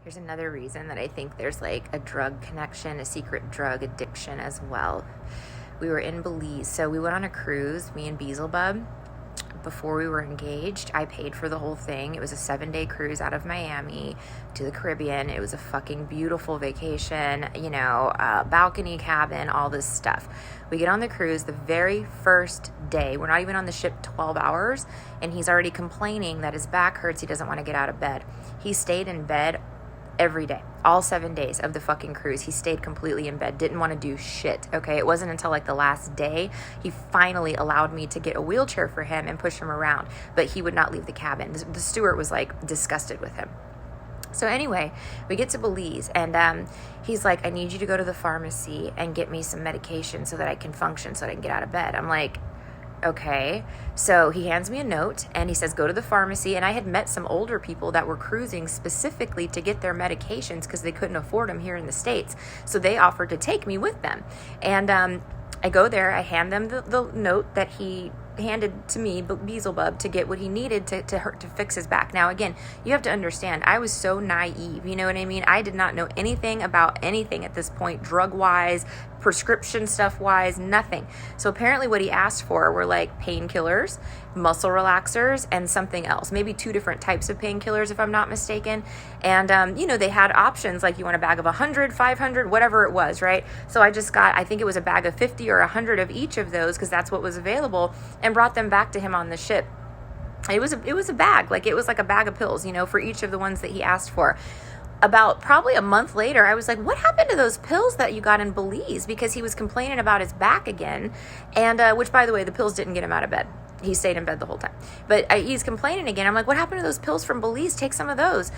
Here's another reason that I think there's like a drug connection, a secret drug addiction as well. We were in Belize, so we went on a cruise, me and Beelzebub. Before we were engaged, I paid for the whole thing. It was a 7-day cruise out of Miami to the Caribbean. It was a fucking beautiful vacation, balcony cabin, all this stuff. We get on the cruise the very first day. We're not even on the ship 12 hours, and he's already complaining that his back hurts. He doesn't want to get out of bed. He stayed in bed every day, all 7 days of the fucking cruise. He stayed completely in bed, didn't want to do shit. Okay, it wasn't until like the last day he finally allowed me to get a wheelchair for him and push him around, but he would not leave the cabin. The steward was like disgusted with him. So anyway, we get to Belize, and he's like, I need you to go to the pharmacy and get me some medication so that I can function, so that I can get out of bed. I'm like, okay. So he hands me a note and he says, go to the pharmacy. And I had met some older people that were cruising specifically to get their medications because they couldn't afford them here in the States. So they offered to take me with them. And I go there, I hand them the note that he handed to me, Beelzebub, to get what he needed to fix his back. Now, again, you have to understand, I was so naive, you know what I mean? I did not know anything about anything at this point, drug-wise, prescription stuff-wise, nothing. So apparently what he asked for were like painkillers, muscle relaxers, and something else, maybe 2 different types of painkillers, if I'm not mistaken. And, they had options, like you want a bag of 100, 500, whatever it was, right? So I just got, I think it was a bag of 50 or 100 of each of those, because that's what was available, and brought them back to him on the ship. It was a bag, like it was like a bag of pills, for each of the ones that he asked for. About probably a month later, I was like, what happened to those pills that you got in Belize? Because he was complaining about his back again. And which, by the way, the pills didn't get him out of bed. He stayed in bed the whole time. But he's complaining again. I'm like, what happened to those pills from Belize? Take some of those.